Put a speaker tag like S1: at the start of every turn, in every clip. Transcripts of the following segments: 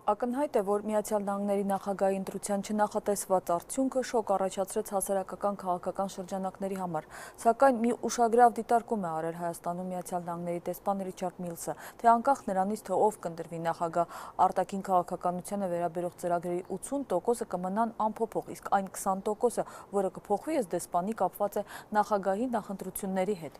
S1: Ակնհայտ է, որ Միացյալ Նահանգների նախագահի ընտրության չնախատեսված արդյունքը շոկ առաջացրեց հասարակական քաղաքական շրջանակների համար, սակայն մի ուշագրավ դիտարկում է արել Հայաստանում Միացյալ Նահանգների դեսպան Ռիչարդ Միլսը, թե անկախ նրանից, թե ով կընտրվի նախագահ, արտաքին քաղաքականությանը վերաբերող ծրագրերի 80%-ը կմնան անփոփոխ, իսկ այն 20%-ը, որը կփոխվի, ըստ դեսպանի, կապված է նախագահի նախընտրությունների հետ։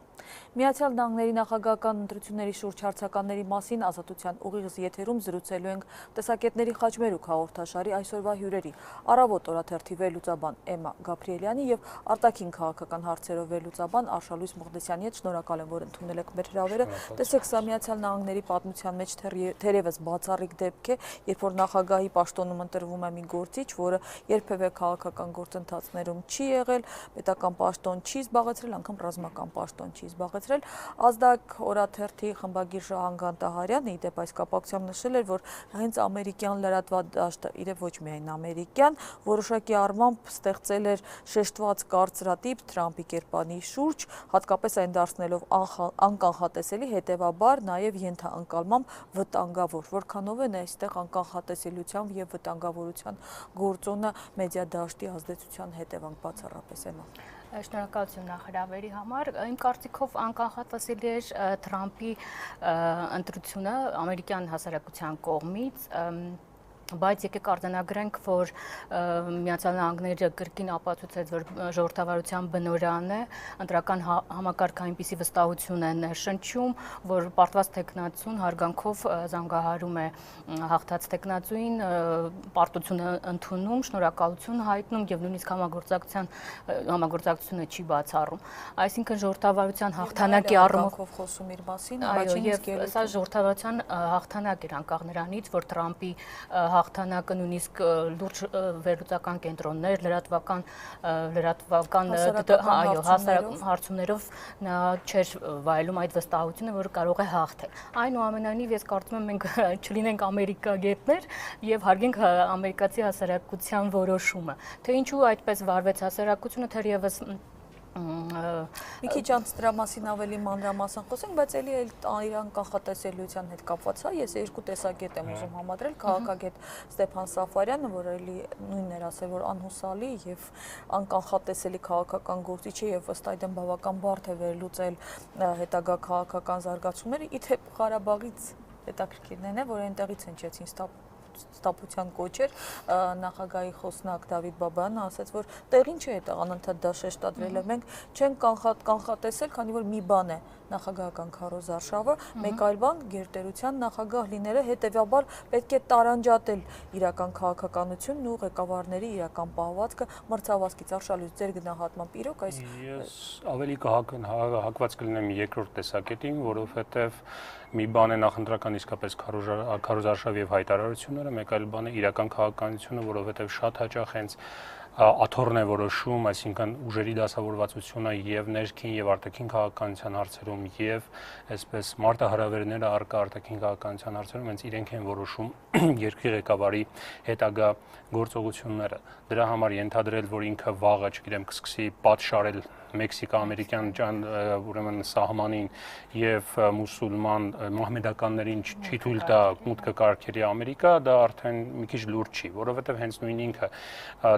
S1: Միացյալ Նահանգների նախագահական ընտրությունների շուրջ հարցականների մասին Ազատության ուղիղ եթերում զրուցելու ենք տեսակետների խաչմերուկ հաղորդաշարի այսօրվա հյուրերի, Առավոտ օրաթերթի վերլուծաբան Էմմա Գաբրիելյանի և արտաքին քաղաքական հարցերով վերլուծաբան Արշալույս Մողդեսյանի հետ։ Շնորհակալ եմ, որ ընդունել եք մեր հրավերը։ Տեսեք, սա Միացյալ Նահանգների պատմության մեջ թերևս բացառիկ դեպք է, երբ որ նախագահի պաշտոնում ընտրվում է մի գործիչ, որը երբևէ քաղաքական գործընթացներում չի եղել, պետական պաշտոն չի զբաղեցրել, անգամ ռազմական պաշտոն չի զբաղեցրել։ Ազդակ օրաթերթի խմբագիր Շահան Գանտահարյանը ի դեպ այս կապակցությամբ նշել էր, որ հենց ամերիկյան լրատվադաշտը, իրեն ոչ միայն ամերիկյան, որոշակի առմամբ ստեղծել էր շեշտված կարծրատիպ Թրամփի կերպարի շուրջ, հատկապես այն դարձնելով անկանխատեսելի, հետևաբար նաև ենթաընկալմամբ վտանգավոր, որքանով են այստեղ անկանխատեսելիության և վտանգավորության գործոնը մեդիա դաշտի ազդեցության հետևանք բացառապես Էմմա։
S2: Շնորհակալություն նախարարների համար։ Իմ կարծիքով անկանխատեսելի էր Թրամփի ընտրությունը ամերիկյան հասարակության կողմից, բայց եկեք արձանագրենք, որ Միացյալ Նահանգները կրկին ապացուցեց, որ ժողովրդավարության բնօրրան է, ընտրական համակարգը այնպիսի վստահություն է ներշնչում, որ պարտված թեկնածուն հարգանքով զանգահարում է հաղթած թեկնածուին, պարտությունը ընդունում, շնորհակալություն հայտնում և նույնիսկ համագործակցությունը չի բացառում։ Այսինքն ժողովրդավարության հաղթանակի առումով
S1: խոսում իր մասին,
S2: եւ սա ժողովրդավարության հաղթանակ էր, անկախ նրանից, որ Թրամփի հաղթանակը նույնիսկ լուրջ վերլուծական կենտրոններ, լրատվական հարցումներով նա չէր վայելում այդ վստահությունը, որ կարող է հաղթել։ Այնուամենայնիվ ես կարծում եմ մենք չլինենք ամերիկագետներ եւ հարգենք ամերիկացի հասարակության որոշումը։ Թե ինչու այդպես վարվեց հասարակությունը, թերևս
S1: մի քիչ անց դրա մասին ավելի մանրամասն խոսենք, բայց էլի իր անկանխատեսելիության հետ կապված է, ես երկու տեսակետ եմ ուզում համադրել, քաղաքագետ Ստեփան Սաֆարյանը, որ էլի նույնն էր ասել, որ անհուսալի եւ անկանխատեսելի քաղաքական գործիչ է եւ ըստ այդմ բավական բարդ է վերլուծել հետագա քաղաքական զարգացումները, իթեպ Ղարաբաղից հետաքրքիրն է, որ այնտեղից հնչեցին ստապության կոչեր, նախագահի խոսնակ Դավիթ Բաբայանը ասաց, որ տեղին չէ այդ անընդհատ դա շեշտադրել է, մենք չենք կանխատեսել, քանի որ մի բան է նախագահական քարոզարշավը, մեկ այլ բան գերտերության նախագահ լինելը, հետևաբար պետք է տարանջատել իրական քաղաքականությունն ու ղեկավարների իրական պահվածքը մրցավազքից։ Արշալույս, ձեր գնահատմամբ իրոք այս
S3: Ես ավելի հակված կլինեմ երկրորդ տեսակետին, որովհետև մի բան է նախընտրական իսկապես քարոզարշավ եւ հայտարարությունները, մեկ այլ բան է իրական քաղաքականությունը, որովհետև շատ հաճախ հենց աթոռն է որոշում, այսինքն ուժերի դասավորվածությունը եւ ներքին եւ արտաքին քաղաքականության հարցերում եւ այսպես մարտահրավերները արկա արտաքին քաղաքականության հարցերում հենց իրենք են որոշում երկրի ղեկավարի հետագա գործողությունները։ Դրա համար ենթադրել, որ ինքը վաղը, չգիտեմ, կսկսի պատշարել Մեքսիկա-ամերիկյան ուրեմն սահմանին եւ մուսուլման մահմեդականներին չի թույլ տա մուտքը կարգերի Ամերիկա, դա արդեն մի քիչ լուրջ չի, որովհետեւ հենց նույն ինքը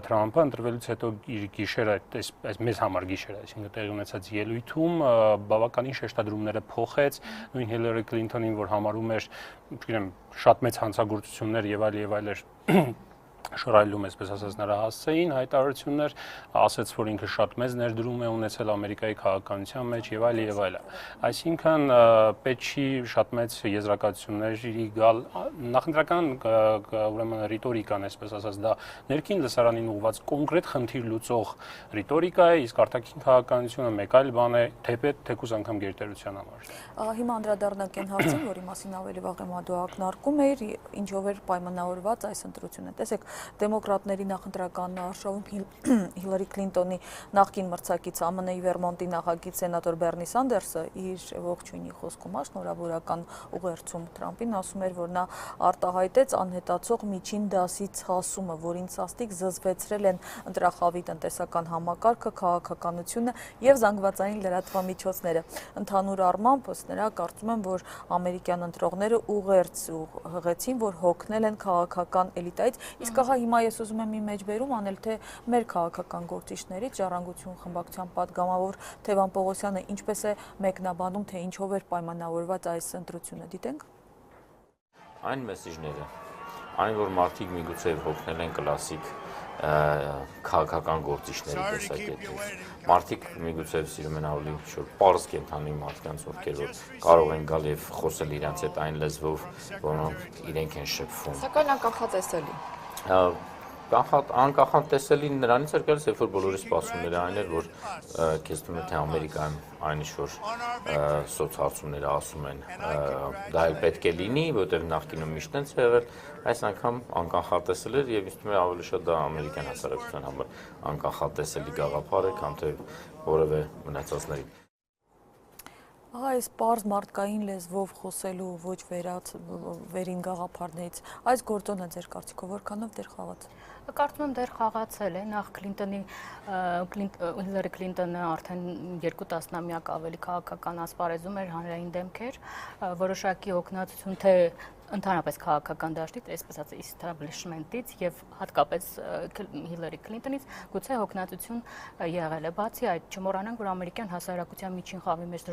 S3: Թրամփը ընտրվելուց հետո իր գիշերը, այս մեզ համար գիշերը, այսինքն տեղի ունեցած ելույթում բավականին շեշտադրումները փոխեց, նույն Հիլարի Քլինթոնին, որ համարում էր, չգիտեմ, շատ մեծ հանցագործություններ եւ այլ էր շռայլում, այսպես ասած, նրա հասցեին հայտարարություններ, ասաց, որ ինքը շատ մեծ ներդրում է ունեցել Ամերիկայի քաղաքականության մեջ եւ այլ։ Այսինքն պետք չի շատ մեծ եզրակացությունների գալ, նախընտրական ուրեմն ռիտորիկան, այսպես ասած, դա ներքին լսարանին ուղղված կոնկրետ խնդիր լուծող ռիտորիկա է, իսկ արտաքին քաղաքականությունը մեկ այլ բան է, թեկուզ անգամ գերտերության համար։
S1: Հիմա անդրադառնանք այն հարցին, որի մասին ավելի վաղ ակնարկում էիր, ինչով էր պայմանավորված այս ընտրությունը։ Տեսեք, դեմոկրատների նախընտրական արշավում Հիլարի Քլինտոնի նախկին մրցակից ԱՄՆ-ի Վերմոնտի նախագիծ սենատոր Բեռնի Սանդերսը իր ողջույնի խոսքում շնորհավորական ուղերձում Թրամփին ասում էր, որ նա արտահայտեց անհետացող միջին դասի ցասումը, որին սաստիկ զզվեցրել են ընտրախավի տնտեսական համակարգը, քաղաքականությունը եւ զանգվածային լրատվամիջոցները։ Ընդհանուր առմամբ նրա կարծում եմ, որ ամերիկյան ընտրողները ուղերձ հղեցին, որ հոգնել են քաղաքական էլիտայից, իսկ ահա հիմա ես ուզում եմ իմ մեջբերում անել, թե մեր քաղաքական գործիչներից Ժառանգություն խմբակցության պատգամավոր Թևան Պողոսյանը ինչպես է մեկնաբանում, թե ինչով էր պայմանավորված այս ընտրությունը, դիտենք։
S4: Այն մեսիջները, այն որ մարդիկ միգուցե հոգնել են կլասիկ քաղաքական գործիչների տեսակետից։ Մարդիկ միգուցե սիրում են ավելի շուտ պարզ կենթանի մարդկանց, ովքեր որ կարող են գալ եւ խոսել իրենց հետ այն լեզվով, որոնք իրենք են շփվում։
S1: Սակայն անկախատեսելի։
S4: Անկախատեսելի նրանից էր գալիս, երբ որ բոլորի սպասումները այն էր, որ քեզ թվում է թե Ամերիկայում այն ինչ որ սոցհարցումները ասում են, դա էլ պետք է լինի, որովհետև նախկինում միշտ այնց է եղել, այս անգամ անկախատեսել էր եւ ինձ թվում է ավելի շատ դա ամերիկյան հասարակության համար անկախատեսելի գաղափար է, քան թե որևէ մնացածների։
S1: Այս պարզ մարդկային լեզվով խոսելու ոչ վերին գաղափարներից այս գործոնը ձեր կարծիքով որքանով դեր խաղաց։
S2: Կարծում եմ դեր խաղացել է նախ Հիլարի Քլինտոնը արդեն 2 տասնամյակ ավելի քաղաքական ասպարեզում էր հանրային դեմքեր, որոշակի օգնածություն թե ընդհանրապես քաղաքական դաշտից, այսպես ասած establishment-ից եւ հատկապես Հիլարի Քլինտոնից գուցե հոգնածություն եղել է։ Բացի այդ, չմոռանանք, որ ամերիկյան հասարակության միջին խավի մեջ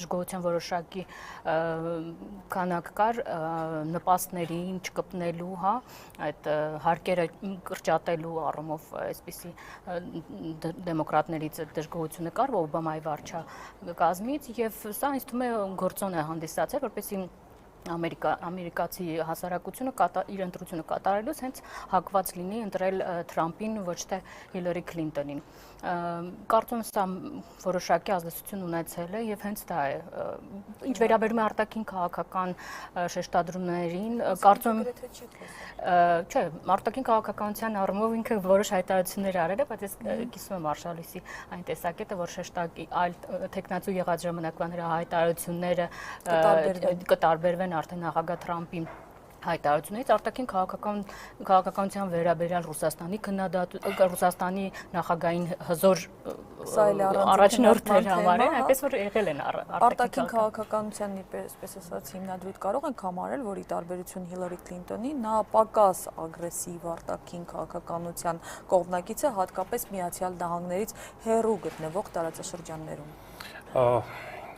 S2: դժգոհության որոշակի քանակ կար նպաստներին չկպնելու, հա, այդ հարկերը կրճատելու առումով այսպիսի դեմոկրատներից դժգոհությունը կար Օբամայի վարչակազմից եւ սա ինձ թվում է գործոն է հանդիսացել, որպեսզի ամերիկացի հասարակությունը իր ընտրությունը կատարելուց հենց հակված լինի ընտրել Թրամփին, ոչ թե Հիլարի Քլինտոնին։ Կարծում եմ սա որոշակի ազդեցություն ունեցել է եւ հենց դա է։ Ինչ վերաբերում է արտաքին քաղաքական շեշտադրումներին, կարծում եմ չէ, արտաքին քաղաքականության առումով ինքը որոշ հայտարարություններ արել է, բայց ես կիսում եմ Մարշալիսի այն տեսակետը, որ շեշտակի այլ տեխնացու եղած ժամանակվա նրա հայտարարությունները կտարբերվեն արդեն նախագահ Թրամփի հայտարարությունից արտաքին քաղաքականության վերաբերյալ Ռուսաստանի նախագահային հզոր առաջնորդներ համարեն, այնպես որ եղել են
S1: արտաքին քաղաքականության այսպես ասած հիմնադրույթ կարող ենք համարել, որ ի տարբերություն Հիլարի Քլինտոնի նա պակաս ագրեսիվ արտաքին քաղաքականության կողմնակից է, հատկապես Միացյալ Նահանգներից հեռու գտնվող տարածաշրջաններում։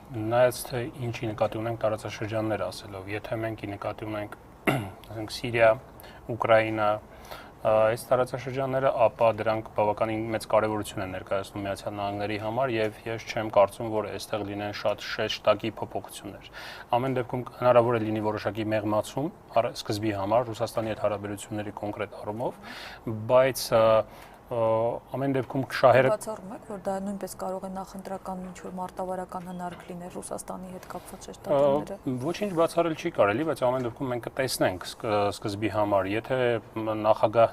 S3: Նայած թե ինչի նկատի ունենք տարածաշրջաններ ասելով, եթե մենք նկատի ունենք Սիրիա, Ուկրաինա, այս տարածաշրջանները, ապա դրանք բավականին մեծ կարևորություն են ներկայացնում Միացյալ Նահանգների համար եւ ես չեմ կարծում, որ այստեղ լինեն շատ շեշտակի փոփոխություններ։ Ամեն դեպքում հնարավոր է լինի որոշակի մեղմացում սկզբի համար Ռուսաստանի հետ հարաբերությունների կոնկրետ առումով, բայց ամեն դեպքում շահերը
S1: բացառում եք, որ դա նույնպես կարող է նախընտրական ինչ-որ մարտավարական հնարք լինել Ռուսաստանի հետ կապված շեշտադրումները։
S3: Ոչինչ բացառել չի կարելի, բայց ամեն դեպքում մենք կտեսնենք սկզբի համար, եթե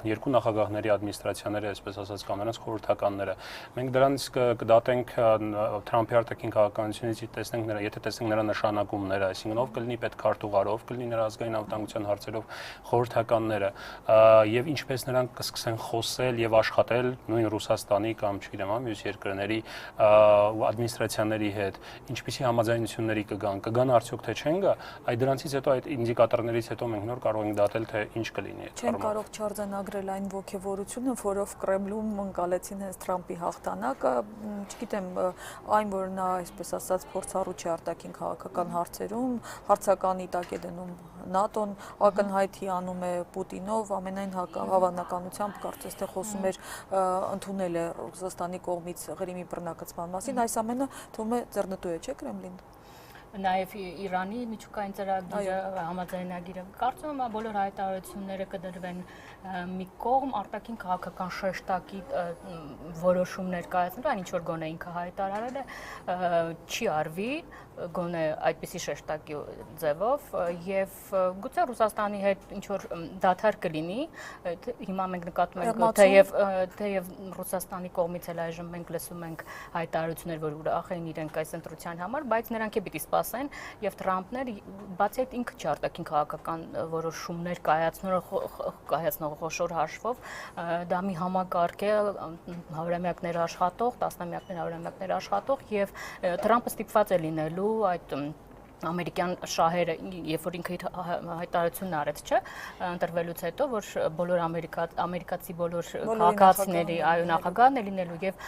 S3: երկու նախագահների ադմինիստրացիաները, այսպես ասած, կամ նրանց խորհրդականները, մենք դրանից կդատենք Թրամփի արտաքին քաղաքականությունից, եթե տեսնենք նրա նշանակումները, այսինքն ով կլինի պետքարտուղարը, ով կլինի նրա ազգային անվտանգության հարցերով խորհրդականները, եւ ինչպես նրանք կսկսեն խոսել եւ աշխատել նույն Ռուսաստանի կամ չգիտեմ, մյուս երկրների ադմինիստրացիաների հետ, ինչպիսի համաձայնությունների կգան արդյոք թե չեն գա, այդ դրանցից հետո այդ ինդիկատորներից հետո մենք նոր կարող ենք դատել թե ինչ կլինի այդ
S1: Չեն կարող չարձանագրել այն ոգևորությունը, որով Կրեմլում ընկալեցին հենց Թրամփի հաղթանակը, չգիտեմ, այն որ նա այսպես ասած փորձառու չի արտաքին քաղաքական հարցերում, հարցականի տակ է դնում ՆԱՏՕ-ն, ակնհայտ հիանում է Պուտինով, ամենայն հավանականությամբ կարծես թե խոսում էր ընդունել է Ռուսաստանի կողմից Ղրիմի բռնակցման մասին, այս ամենը թվում է ձեռնտու է, չէ՞ Կրեմլին։
S2: նաև Իրանի միջուկային ծրագիրը, համաձայնագիրը։ Կարծում եմ, բոլոր հայտարարությունները կդրվեն մի կողմ, արտաքին քաղաքական շեշտակի որոշումներ կայացնելու, այն ինչ որ գոնե ինքը հայտարարել է, չի արվի, գոնե այդպիսի շեշտակի ձևով եւ գուցե Ռուսաստանի հետ ինչ որ դադար կլինի, հիմա մենք նկատում ենք թեև Ռուսաստանի կողմից էլ այժմ մենք լսում ենք հայտարարություններ, որ ուրախ են իրենք այս ընտրության համար, բայց նրանք է պիտի սպասեն եւ Թրամփն բացի այդ ինքը չի արտաքին քաղաքական որոշումներ կայացնող խոշոր հաշվով, դա մի համակարգ է հարյուրամյակներ աշխատող, տասնամյակներ, հարյուրամյակներ աշխատող եւ Թրամփը ստիպված է լինելու այդ ամերիկյան շահերը, երբ որ ինքը իր հայտարարությունն արեց, չէ, ընտրվելուց հետո, որ բոլոր ամերիկացի բոլոր քաղաքացիների նախագահն է լինելու եւ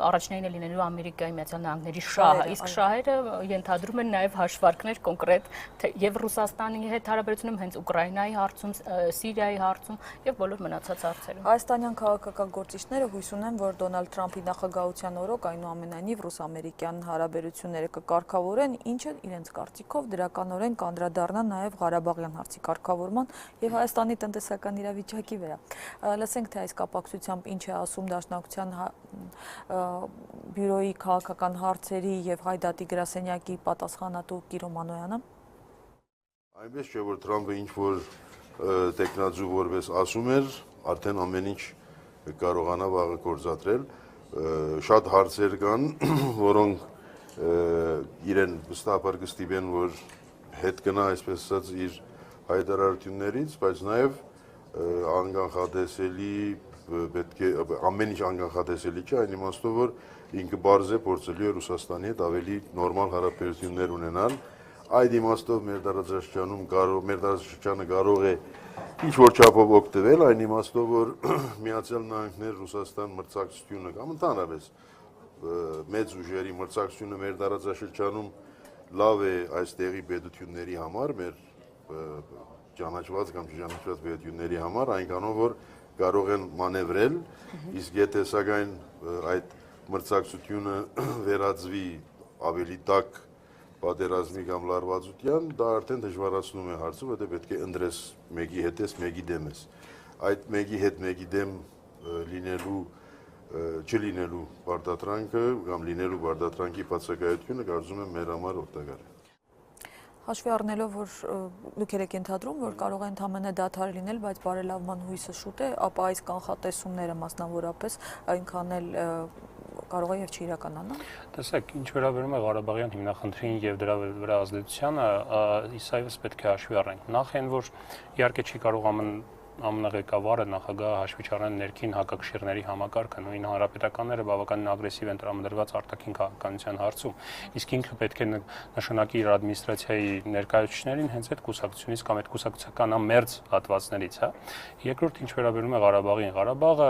S2: առաջնային է լինելու Ամերիկայի Միացյալ Նահանգների շահը, իսկ շահերը ենթադրում են նաեւ հաշվարկներ կոնկրետ եւ Ռուսաստանի հետ հարաբերությունում, հենց Ուկրաինայի հարցում, Սիրիայի հարցում եւ բոլոր մնացած հարցերում։
S1: Հայաստանյան քաղաքական գործիչները հույս ունեն, որ Դոնալդ Թրամփի նախագահության օրոք այնուամենայնիվ ռուս-ամերիկյան հարաբերությունները կկարգավորեն, ինչը իրենց կարծիքով դրականորեն կանդրադառնա նաև Ղարաբաղյան հարցի կարգավորման եւ Հայաստանի տնտեսական իրավիճակի վրա։ Լսենք, թե այս կապակցությամբ ինչ է ասում Դաշնակցության բյուրոյի քաղաքական հարցերի եւ Հայդատի գրասենյակի պատասխանատու Կիրո Մանոյանը։
S5: Այնպես չէ, որ Թրամփը ինչ որ տեխնազու որպես ասում էր, արդեն ամեն ինչ կարողանա վաղը կործատրել։ Շատ հարցեր կան, որոնք իրեն վստահաբար կստիպեն, որ հետ գնա, այսպես ասած, իր հայտարարություններից, բայց նաև անկանխատեսելի պետք է ամեն ինչ անկանխատեսելի չէ, այն իմաստով, որ ինքը բարձ է փորձելու է Ռուսաստանի հետ ավելի նորմալ հարաբերություններ ունենալ։ Այդ իմաստով մեր դարաշրջանը կարող է ինչ որ չափով օգտվել, այն իմաստով, որ Միացյալ Նահանգներ Ռուսաստան մրցակցությունը կամ ընդհանրապես մեծ ուժերի մրցակցությունը մեր դարաշրջանում լավ է այս տեղի պետությունների համար, մեր ճանաչված կամ չճանաչված պետությունների համար, այնքանով որ կարող են մանևրել, իսկ եթե սակայն այդ մրցակցությունը վերածվի ավելի տաք պատերազմի կամ լարվածության, դա արդեն դժվարացնում է հարցը, որտեղ պետք է ընտրես մեկի հետ ես, մեկի դեմ ես։ Այդ մեկի հետ մեկի դեմ լինելու չլինելու բարդատրանքը կամ լինելու բարդատրանքի բացակայությունը կարծում եմ մեր համար օգտակար է։
S1: Հաշվի առնելով, որ դուք եք ենթադրում, որ կարող է ընդհանրապես դադար լինել, բայց բարելավման հույսը շուտ է, ապա այս կանխատեսումները մասնավորապես այնքան էլ կարող է եւ չիրականանա։
S3: Տեսեք, ինչ վերաբերում է Ղարաբաղյան հիմնախնդրին եւ դրա վրա ազդեցությանը, իսայվս պետք է հաշվի առնենք։ Նախ այն, որ իհարկե չի կարող ամենաղեկավարը նախագահը հաշվի չառնել ներքին հակակշիռների համակարգը, նույն հանրապետականները բավականին ագրեսիվ են տրամադրված արտաքին քաղաքականության հարցում, իսկ ինքը պետք է նշանակի իր ադմինիստրացիայի ներկայացուցիչներին հենց այդ կուսակցությունից կամ այդ կուսակցականամերձ հատվածներից, հա։ Երկրորդ, ինչ վերաբերում է Ղարաբաղին, Ղարաբաղը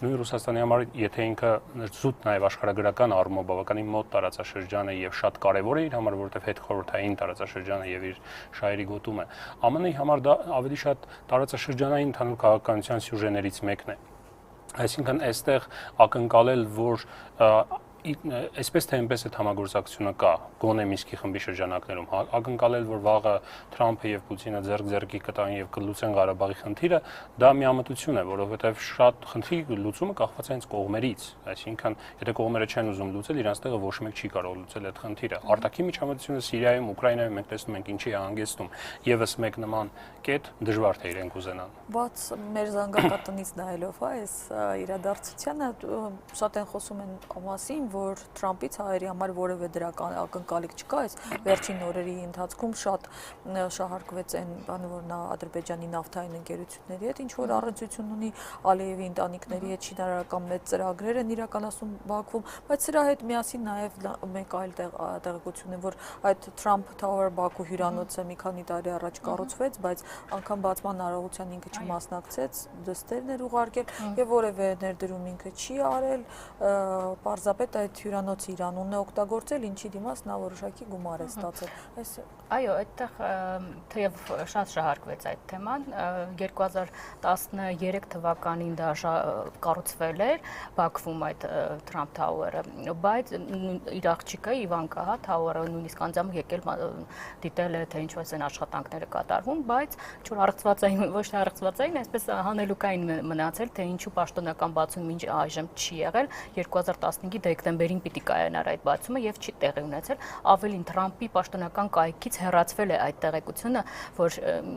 S3: նույն Ռուսաստանի համար, եթե ինքը զուտ նաև աշխարհագրական առումով բավականին մոտ տարածաշրջան է եւ շատ կարեւոր է իր համար, որովհետեւ հետ խորհրդային տարածաշրջան է եւ իր շահերի գոտում է։ ԱՄՆ-ի համար դա ավելի շատ տարածաշրջանային ընդհանուր քաղաքականության սյուժեներից մեկն է։ Այսինքն այստեղ ակնկալել, որ այսպես թե այնպես այդ համագործակցությունը կա, գոնե Մինսկի խմբի շրջանակներում, ակնկալել, որ վաղը Թրամփը եւ Պուտինը ձեռք-ձեռքի կտան եւ կլուծեն Ղարաբաղի խնդիրը, դա միամտություն է, որովհետեւ շատ խնդրի լուծումը կախված է հենց կողմերից, այսինքն եթե կողմերը չեն ուզում լուծել, իրանց տեղը ոչ մեկ չի կարող լուծել այդ խնդիրը։ Արտաքին միջամտությունը Սիրիայում, Ուկրաինայում մենք տեսնում ենք ինչի է հանգեցնում, եւս մեկ նման կետ դժվար թե իրենք ուզենան։
S1: Բայց մեր զանգակատնից նայելով այս իրադարձությանը շատ են խոսում են մասին, որ Թրամփից հայերի համար որևէ դրական ակնկալիք չկա, այս վերջին օրերի ընթացքում շատ շահարկվեց այն բանը, որ նա Ադրբեջանի նավթային ընկերությունների հետ ինչ որ առնչություն ունի, Ալիևի ընտանիքների հետ շինարարական մեծ ծրագրեր են իրականացում Բաքվում, բայց սրա հետ միասին նաև մեկ այլ տեղեկություն է, որ այդ Trump Tower Բաքու հյուրանոցը մի քանի տարի առաջ կառուցվեց, բայց անգամ բացման արարողության ինքը չմասնակցեց, դստերներ ուղարկել եւ որևէ ներդրում ինքը չի արել, պարզապես այդ հյուրանոցը իր անունն է օգտագործել, ինչի դիմաց նա որոշակի գումար է ստացել։ Այս
S2: Այո, այդտեղ թեև շատ շահարկվեց այդ թեման, 2013 թվականին դա կառուցվել էր Բաքվում այդ Trump Tower-ը, բայց իր աղջիկը Իվանկա Tower-ը նույնիսկ անձամբ եկել դիտել է, թե ինչպես են աշխատանքները կատարվում, բայց չոր առողջվածային, ոչ թե առողջվածային, այսպես հանելուկային մնացել, թե ինչու պաշտոնական բացում մինչ այժմ չի եղել, 2015-ի դեկտեմբերին պիտի կայանար այդ բացումը եւ չի տեղի ունեցել, ավելին Թրամփի պաշտոնական կայքից հեռացվել է այդ տեղեկությունը, որ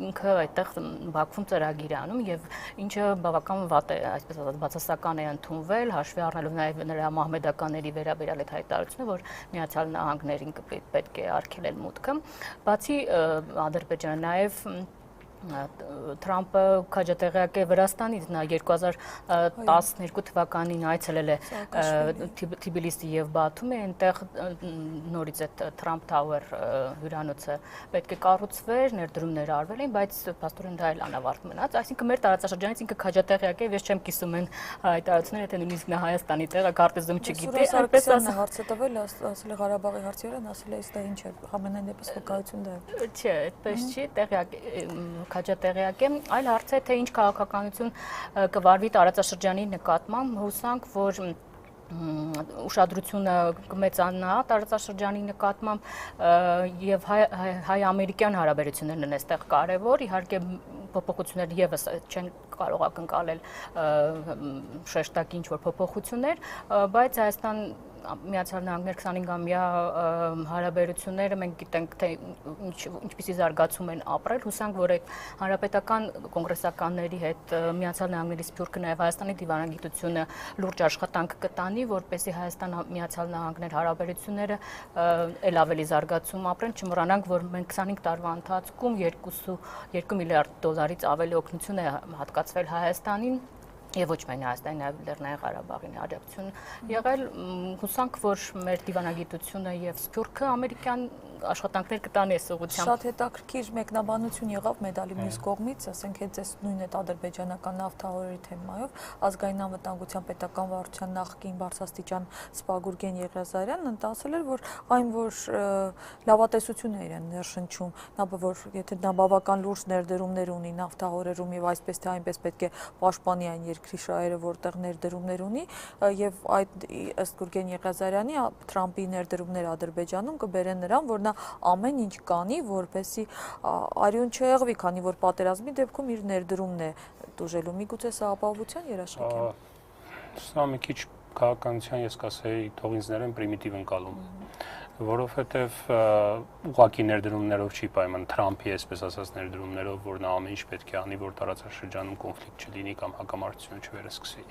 S2: ինքը այդտեղ Բաքվում ծրագիր է անում եւ ինչը բավական վատ է, այսպես ասած, բացասական է ընդունվել, հաշվի առնելով նաեւ նրա մահմեդականների վերաբերյալ այդ հայտարարությունը, որ Միացյալ Նահանգներին պետք է արգելել մուտքը, բացի Ադրբեջանը նաեւ Թրամփը քաջատեղյակ է Վրաստանից, նա 2012 թվականին այցելել է Թբիլիսի եւ Բաթում, այնտեղ նորից այդ Trump Tower հյուրանոցը պետք է կառուցվեր, ներդրումներ արվել էին, բայց փաստորեն դա էլ անավարտ մնաց, այսինքն մեր տարածաշրջանից ինքը քաջատեղյակ է, ես չեմ կիսում են հայտարարությունները, եթե նույնիսկ նա Հայաստանի տեղը քարտեզում չգիտի,
S1: այնպես ասած հարց է տվել, ասել է Ղարաբաղի հարցերն, ասել է դա ինչ է, ամենայն դեպս վկայություն դա է։
S2: Չէ, այդպես չի, տեղյակ քաջատեղյակ է, այլ հարց է, թե ինչ քաղաքականություն կվարվի տարածաշրջանի նկատմամբ, հուսանք, որ ուշադրությունը կմեծանա տարածաշրջանի նկատմամբ եւ հայ-ամերիկյան հարաբերություններն են այստեղ կարեւոր, իհարկե փոփոխություններ եւս չեն կարող ակնկալել շեշտակի ինչ-որ փոփոխություններ, բայց Հայաստան Միացյալ Նահանգներ 25-ամյա հարաբերությունները մենք գիտենք, թե ինչպիսի զարգացում են ապրել, հուսանք, որ այդ հանրապետական կոնգրեսականների հետ Միացյալ Նահանգների Սփյուռքը նաև Հայաստանի դիվանագիտությունը լուրջ աշխատանք կտանի, որպեսզի Հայաստան-Միացյալ Նահանգներ հարաբերությունները ել ավելի զարգացում ապրեն, չմոռանանք, որ մենք 25 տարվա ընթացքում 2 միլիարդ դոլարից ավելի օգնություն է հատկացվել Հայաստանին եւ ոչ միայն Հայաստանի, նաեւ Լեռնային Ղարաբաղին աջակցություն եղել, հուսանք, որ մեր դիվանագիտությունը եւ Սփյուռքը ամերիկյան աշխատանքներ կտանի այս ուղղությամբ։
S1: Շատ հետաքրքիր մեկնաբանություն եղավ մեդալի մյուս կողմից, ասենք հենց այս նույն այդ ադրբեջանական նավթահորերի թեմայով ազգային անվտանգության պետական վարչության նախկին բարձրաստիճան սպա Գուրգեն Եղիազարյանն ասել էր, որ այն, որ լավատեսություն է իրեն ներշնչում, նա որ եթե նա բավական լուրջ ներդրումներ ունի նավթահորերում եւ այսպես թե այնպես պետք է պաշտպանի այն երկրի շահերը, որտեղ ներդրումներ ունի, եւ այդ ըստ Գուրգեն Եղիազարյանի Թրամփի ներդրումները Ադրբեջանում կբերեն նրան, որ նա ամեն ինչ կանի, որպեսզի արյուն չեղվի, քանի որ պատերազմի դեպքում իր ներդրումն է տուժելու։ Միգուցե սա ապահովության երաշխիք է։
S3: Սա մի քիչ քաղաքականության, ես կասեի, թող ինձներեն պրիմիտիվ ընկալում, որովհետև ուղղակի ներդրումներով չի պայման Թրամփի, այսպես ասած, ներդրումներով, որ նա ամեն ինչ պետք է անի, որ տարածաշրջանում կոնֆլիկտ չլինի կամ հակամարտություն չվերսկսի։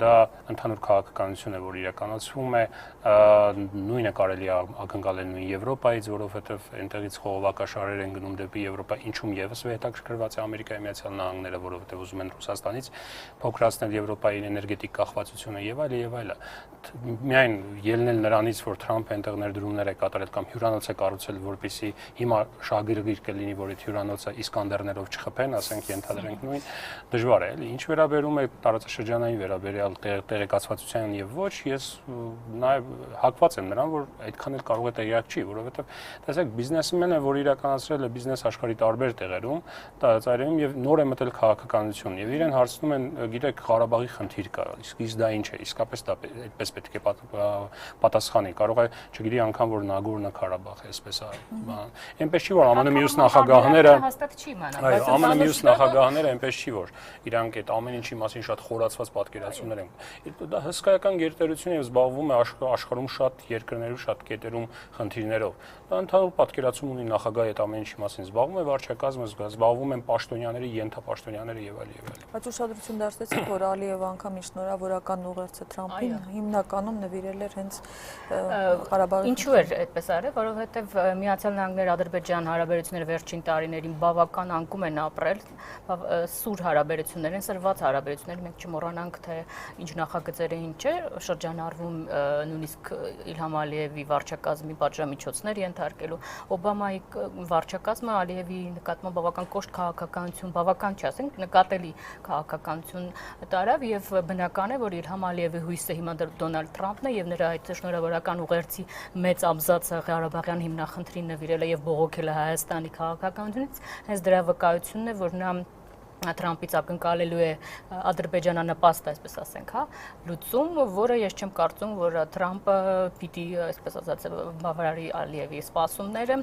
S3: Դա ընդհանուր քաղաքականություն է, որ իրականացվում է, նույնը կարելի է ակնկալել նույն Եվրոպայից, որովհետև այնտեղից խողովակաշարեր են գնում դեպի Եվրոպա, ինչում եւս հետաքրքրված է Ամերիկայի Միացյալ Նահանգները, որովհետև ուզում են Ռուսաստանից փոքրացնել Եվրոպայի էներգետիկ կախվածությունը եւ այլը։ Միայն ելնել նրանից, որ Թրամփը այնտեղ ներդրումներ է կատարել կամ հյուրանոց է կառուցել, որպեսզի հիմա շահագրգիռ կլինի, որ այդ հյուրանոցը իսկանդերներով չխփեն, ասենք ենթադրենք նույն, դժվար է, էլի։ Ինչ վերաբերում է տարածաշրջանային վերաբերյալ տեղեկացվածության եւ ոչ, ես նաեւ հակված եմ նրան, որ այդքան էլ կարող է տեղյակ չի, որովհետեւ տեսեք, բիզնեսմենը, որ իրականացրել է բիզնես աշխարհի տարբեր տեղերում, տարածայրում եւ նոր է մտել քաղաքականություն եւ իրեն հարցնում են, գիտեք, Ղարաբաղի խնդիր կա, իսկ դա ինչ է, իսկապես դա այդպես պետք է պատասխանի, կարող է, չգիտի, անգամ որ Նագորնո Ղարաբաղ է, այսպես բան։ Այնպես չի, որ ԱՄՆ մյուս նախագահները
S2: հաստատ չի իմանա,
S3: բայց ԱՄՆ մյուս նախագահները այնպես չի, որ իրանք այդ ամեն ինչի մասին շատ խորացված պատկերացումներ են։ Դա հսկայական գերտերություն է, զբաղվում է աշխարհում շատ երկրներում, շատ կետերում խնդիրներով։ Դա ընդհանուր պատկերացում ունի նախագահի այդ ամեն ինչի մասին, զբաղվում է վարչակազմը, զբաղվում են պաշտոնյաները, ենթապաշտոնյաները եւ այլ եւ այլ։
S1: Բայց ուշադրություն դարձրեցիք, որ Ալիևը անգամ իր շնորհավորական ուղերձը Թրամփին հիմնականում նվիրել էր հենց Ղարաբաղի
S2: Ինչու էր այդպես արել, որովհետև Միացյալ Նահանգները Ադրբեջան հարաբերությունները վերջին տարիներին բավական անկում են ապրել, սուր հարաբերություններ են, սրված հարաբերություններ, մենք չմոռանանք, թե ինչ նախագծեր էին, չէ, շրջանառվում նույնիսկ Իլհամ Ալիևի վարչակազմի պատժամիջոցներ ենթարկելու, Օբամայի վարչակազմը Ալիևի նկատմամբ բավական կոշտ քաղաքականություն, բավական չասենք, նկատելի քաղաքականություն տարավ եւ բնական է, որ Իլհամ Ալիևի հույսը հիմա Դոնալդ Թրամփն է եւ նրա այդ շնորհավորական ուղերձի մեծ ամսացը Ղարաբաղյան հիմնախնդրին նվիրել է եւ բողոքել է Հայաստանի քաղաքականությունից, հենց դրա վկայությունն է, որ նա Թրամփից ակնկալելու է ադրբեջանանպաստ, այսպես ասենք, հա, լուծում, որը ես չեմ կարծում, որ Թրամփը պիտի, այսպես ասած, բավարարի Ալիևի սպասումները,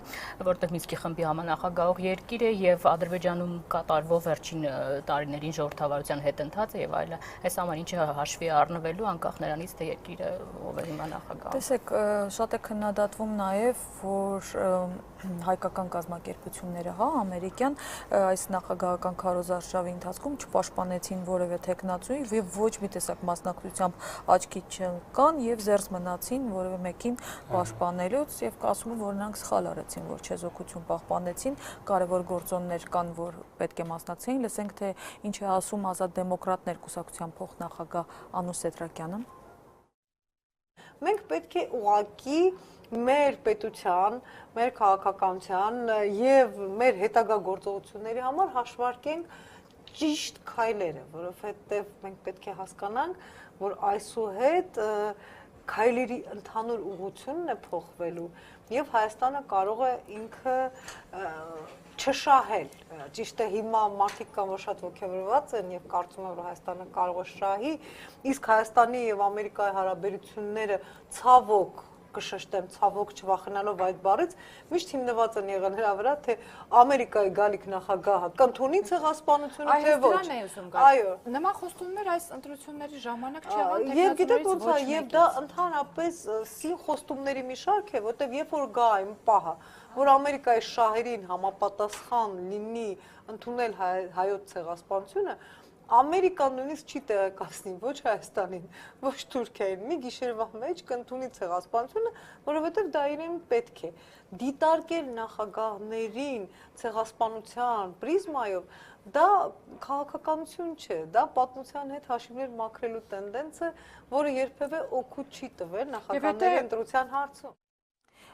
S2: որտեղ Մինսկի խմբի համանախագահող երկիր է եւ Ադրբեջանում կատարվող վերջին տարիներին ժողովրդավարության հետընթացը եւ այլը, այս ամեն ինչը հաշվի առնվելու անկախ նրանից, թե երկիրը ով է հիմա նախագահ։
S1: Տեսեք, շատ է քննադատվում նաեւ, որ հայկական կազմակերպությունները, հա, ամերիկյան այս նախագահական քարոզարշավի ընթացքում չպաշտպանեցին որևէ տեխնացուի եւ ոչ մի տեսակ մասնակցությամբ աչքի չընկան եւ զերծ մնացին որևէ մեկին պաշտպանելուց եւ ասում են, որ նրանք սխալ արեցին, որ չեզոքություն պահպանեցին, կարեւոր գործոններ կան, որ պետք է մասնակցեին, լսենք թե ինչ է ասում Ազատ դեմոկրատներ կուսակցության փոխնախագահ Անուշ Սեդրակյանը։
S6: Մենք պետք է ուղղակի մեր պետության, մեր քաղաքականության եւ մեր հետագա գործողությունների համար հաշվարկենք ճիշտ քայլերը, որովհետեւ մենք պետք է հասկանանք, որ այսուհետ քայլերի ընդհանուր ուղղությունն է փոխվելու եւ Հայաստանը կարող է ինքը չշահել։ Ճիշտ է, հիմա մարդիկ կան, որ շատ ոգևորված են եւ կարծում են, որ Հայաստանը կարող է շահի, իսկ Հայաստանի եւ Ամերիկայի հարաբերությունները ցավոք կշշտեմ, ցավոք չվախենալով այդ բառից, միշտ հիմնված են եղել նրա վրա, թե Ամերիկայի գալիք նախագահը կընդունի ցեղասպանությունը, թե ոչ։
S7: Այո, նման խոստումներ այս ընտրությունների ժամանակ չեղան,
S6: եւ գիտեք ոնց է, եւ դա ընդհանրապես սին խոստումների մի շարք է, որտեվ երբ որ գա այն պահը, որ Ամերիկայի շահերին համապատասխան լինի ընդունել հայոց ցեղասպանությունը, Ամերիկան նույնիսկ չի տեղեկացնի ոչ Հայաստանին, ոչ Թուրքիային, մի գիշերվա մեջ կընդունի ցեղասպանությունը, որովհետև դա իրեն պետք է դիտարկել նախագահներին ցեղասպանության պրիզմայով, դա քաղաքականություն չէ, դա պատմության հետ հաշիվներ մաքրելու տենդենց է, որը երբևէ օգուտ չի տվել նախագահների ընտրության հարցում։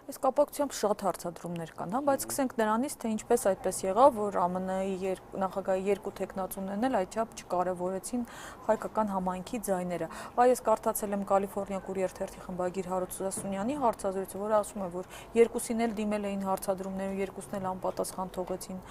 S1: Այս կապակցությամբ շատ հարցադրումներ կան, հա, բայց սկսենք նրանից, թե ինչպես այդպես եղավ, որ ԱՄՆ-ի նախագահի երկու տեխնացուներն էլ այդչափ չկարևորեցին հայկական համայնքի ձայները։ Այս կարդացել եմ Կալիֆոռնիա Կուրիեր թերթի խմբագիր Հարութ Սուսասունյանի հարցազրույցը, որը ասում է, որ երկուսին էլ դիմել էին հարցադրումներ, երկուսն էլ անպատասխան թողեցին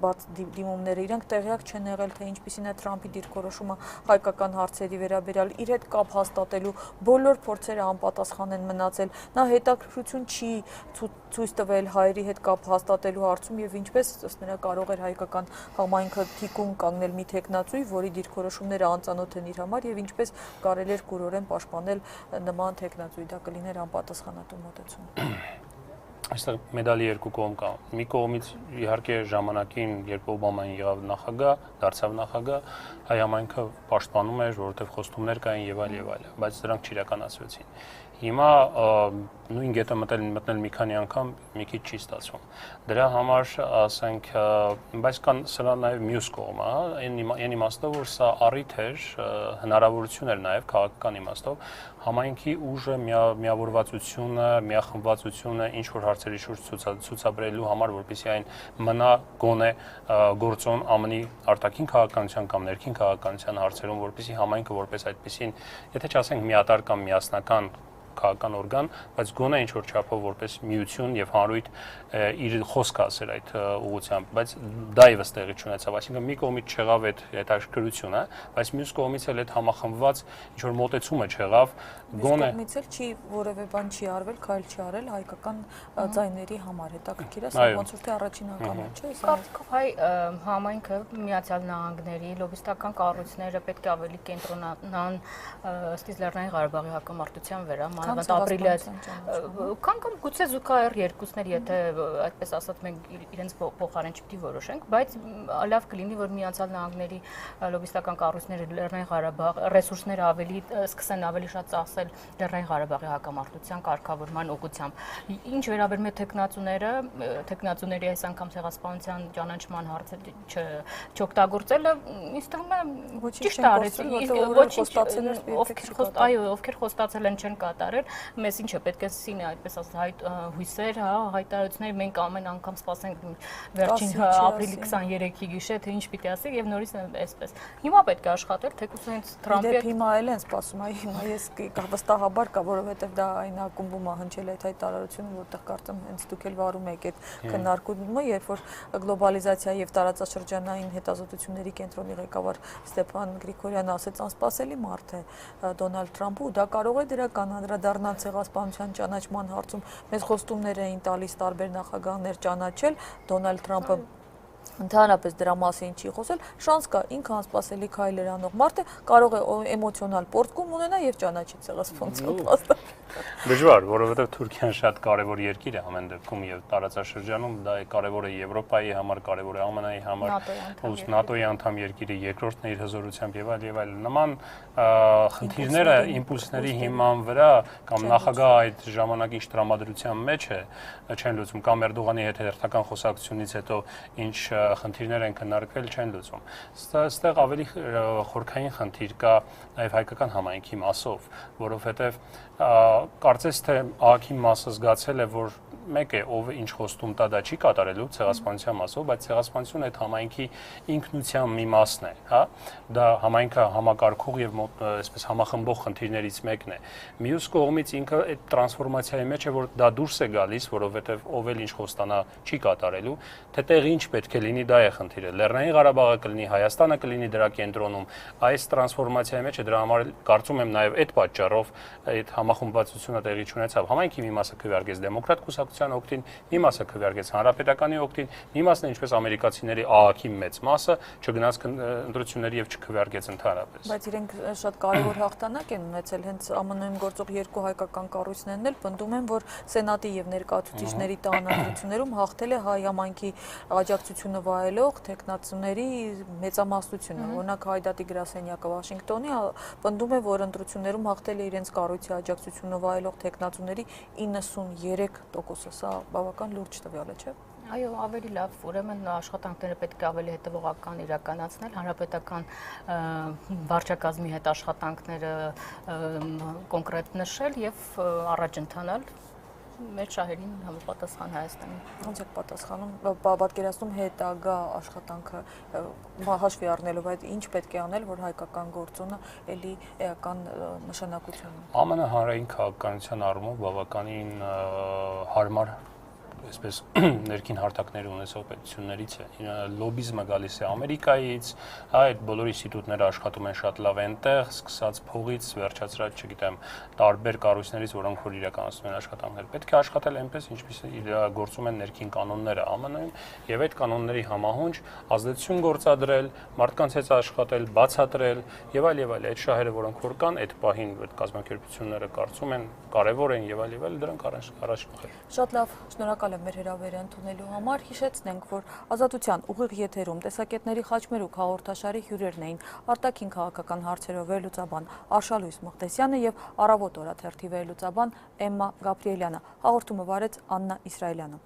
S1: բաց դիմումները, իրենք տեղյակ չեն եղել, թե ինչպիսին է Թրամփի դիրքորոշումը հայկական հարցերի վերաբերյալ, իր հետ կապ հաստատելու բոլոր փորձերը անպատասխան են մնացել, նա հետաքրքրություն չի ցույց տվել հայերի հետ կապ հաստատելու հարցում եւ ինչպես ըստ նրա կարող էր հայկական համայնքը թիկուն կանգնել մի տեխնացուի, որի դիրքորոշումները անծանոթ են իր համար եւ ինչպես կարելի էր կուրորեն պաշտպանել նման տեխնացուի, դա կլիներ անպատասխանատու մոտեցում։
S3: Այստեղ մեդալի երկու կողմ կա։ Մի կողմից իհարկե ժամանակին, երբ Օբաման եղավ նախագահ, դարձավ նախագահ, հայ համայնքը պաշտպանում էր, որովհետև խոստումներ կային եւ այլ, բայց դրանք չիրականացվեցին։ Հիմա նույն գետը մտնել մի քանի անգամ մի քիչ չի ստացվում։ Դրա համար ասենք, բայց կան սրա նաև մյուս կողմը, այն իմաստով, որ սա առիթ էր, հնարավորություն էր նաև քաղաքական իմաստով համայնքի ուժը, միավորվածությունը, միախմբվածությունը ինչ որ հարցերի շուրջ ցուցաբերելու համար, որպեսզի այն մնա գոնե գործոն ԱՄՆ-ի արտաքին քաղաքականության կամ ներքին քաղաքականության հարցերում, որպեսզի համայնքը որպես այդպեսին, եթե չասենք միատար կամ միասնական քաղաքական օրգան, բայց գոնե ինչ որ չափով որպես միություն եւ հանրույթ իր խոսքը ասել այդ ուղղությամբ, բայց դա եւս տեղի չունեցավ, այսինքն մի կողմից չեղավ այդ հետաքրքրությունը, բայց մյուս կողմից էլ այդ համախմբված ինչ որ մոտեցումը չեղավ, գոնե
S1: կողմից էլ չի որևէ բան չի արվել, քայլ չի արել հայկական ձայների համար, հետաքրքիր է, սա ոնց որ թե առաջին անգամը չէ,
S2: Կարծիքով հայ համայնքը Միացյալ Նահանգների լոբիստական կառույցները պետք է ավելի կենտրոնանան ըստ Լեռնային Ղարաբաղի հակամարտության վերա անվանդ ապրիլի այդ կամ գուցե զուգահեռ երկուսներ, եթե այդպես ասած մենք իրենց փոխարեն չպիտի որոշենք, բայց լավ կլինի, որ Միացյալ Նահանգների լոբիստական կառույցները Լեռնային Ղարաբաղ ռեսուրսները ավելի սկսեն ավելի շատ ծախսել Լեռնային Ղարաբաղի հակամարտության կարգավորման ուղղությամբ։ Ինչ վերաբերում է թեկնածուների այս անգամ ցեղասպանության ճանաչման հարցը չօգտագործելը, ինձ թվում է ճիշտ արեցին, ովքեր խոստացել են չեն կատարել, մեզ ինչը պետք է սինը այդպես ասած հույսեր, հայտարարություններ, մենք ամեն անգամ սպասենք վերջին ապրիլի 23-ի գիշեր, թե ինչ պիտի ասի եւ նորից այսպես։ Հիմա պետք է աշխատել, թեկուզ հենց Թրամփի
S1: հիմա էլ են սպասում, հիմա ես վստահաբար կա, որովհետեւ դա այն ակումբում հնչել է այդ հայտարարությունը, որտեղ կարծեմ հենց դուք էլ վարում եք այդ քննարկումը, երբ որ գլոբալիզացիա եւ տարածաշրջանային հետազոտությունների կենտրոնի ղեկավար Ստեփան Գրիգորյանը ասեց, անսպասելի մարդ է Դոնալդ Թրամփը, ու դա կարող է դրական անդրադառնալ ցեղասպանության ճանաչման հարցում։ Մեզ խոստումներ էին տալիս տարբեր նախագահներ ճանաչել, Դոնալդ Թրամփը ընդհանրապես դրա մասին չի խոսել, շանս կա, ինքը անսպասելի քայլեր անող մարդ է, կարող է էմոցիոնալ պոռթկում ունենա եւ ճանաչի ցեղասպանության փաստը։
S3: Դժվար, որովհետեւ Թուրքիան շատ կարևոր երկիր է ամեն դեպքում եւ տարածաշրջանում դա է կարևոր է Եվրոպայի համար, կարևոր է ԱՄՆ-ի համար, ՆԱՏՕ-ի անդամ երկիրը, երկրորդն է իր հզորությամբ եւ այլ։ Նման խնդիրները իմպուլսների հիման վրա կամ նախագահ այդ ժամանակ ինչ տրամադրության մեջ է, չեն լուծում, կամ Էրդողանի հետ հերթական խոսակցությունից հետո ինչ խնդիրներ են քննարկվել, չեն լուծում։ Այստեղ ավելի խորքային խնդիր կա նաև հայկական համայնքի մասով, որովհետև կարծես թե ԱԱԿ-ի մասը զգացել է, որ մեկ է, ով ինչ խոստում տա դա չի կատարելու ցեղասպանության մասով, բայց ցեղասպանությունը այդ համայնքի ինքնության մի մասն է, հա, դա համայնքը համակարգող եւ այսպես համախմբող խնդիրներից մեկն է։ Մյուս կողմից ինքը այդ տրանսֆորմացիայի մեջ է, որ դա դուրս է գալիս, որովհետեւ ով էլ ինչ խոստանա չի կատարելու, թե տեղի ինչ պետք է լինի, դա է խնդիրը։ Լեռնային Ղարաբաղը կլինի, Հայաստանը կլինի դրա կենտրոնում, այս տրանսֆորմացիայի մեջ է, դրա համար կարծում եմ նաեւ այդ պատճառով այդ համախմբվածությունը տեղի չունեցավ։ Համայնքի մի մասը քվեարկեց դեմոկրատ կուսակցության օգտին, մի մասը քվեարկեց հանրապետականի օգտին, մի մասն է ինչպես ամերիկացիների ԱԱԿ-ի մեծ մասը չգնաց ընտրությունների եւ չքվեարկեց ընդհանրապես։
S1: Բայց իրենք շատ կարևոր հաղթանակ են ունեցել, հենց ԱՄՆ-ում գործող երկու հայկական կառույցներն էլ պնդում են, որ Սենատի եւ ներկայացուցիչների տանատրություններում հաղթել է հայ համայնքի աջակցությունը վայելող տեխնացուների մեծամասնությունը։ Օրինակ Հայդատի գրասենյակը Վաշինգտոնի պնդում է, որ ընտրություններում հաղթել է իրենց կառույցի աջակցությունը վայելող տեխնացուների 93%-ը, սա բավական լուրջ տվյալ է, չէ՞։
S2: Այո, ավելի լավ, ուրեմն աշխատանքները պետք է ավելի հետևողական իրականացնել, հանրապետական վարչակազմի հետ աշխատանքները կոնկրետ նշել եւ առաջ ընթանալ մեր շահերին համապատասխան Հայաստանի։
S1: Ոնց է պատասխանում, պատկերացնում հետագա աշխատանքը հաշվի առնելով այդ ինչ պետք է անել, որ հայկական գործոնը էլի էական նշանակություն ունի։
S3: ԱՄՆ հանրային քաղաքականության առումով բավականին հարմար այսպես ներքին հարթակներ ունեցող պետություններից է։ Լոբիզմը գալիս է Ամերիկայից, այդ բոլոր ինստիտուտները աշխատում են շատ լավ այնտեղ, սկսած փողից, վերջացրած, չգիտեմ, տարբեր կառույցներից, որոնք որ իրականացնում են աշխատանքներ։ Պետք է աշխատել այնպես, ինչպես իրագործում են ներքին կանոնները ԱՄՆ-ում, եւ այդ կանոնների համահունչ ազդեցություն գործադրել, մարդկանց հետ աշխատել, բացատրել եւ այլ եւ այլ։ Այդ շահերը, որոնք որ կան, այդ պահին այդ կազմակերպությունները կարծում են կարևոր են եւ այլ դրանք առաջ մղել։
S1: Շատ լավ, շնորհակալ եմ մեր հրավերը ընդունելու համար։ Հիշեցնենք, որ Ազատության ուղիղ եթերում տեսակետների խաչմերուկ հաղորդաշարի հյուրերն էին արտաքին քաղաքական հարցերով վերլուծաբան Արշալույս Մղտեսյանը եւ Առավոտ օրաթերթի վերլուծաբան Էմմա Գաբրիելյանը։ Հաղորդումը վարեց Աննա Իսրայելյանը։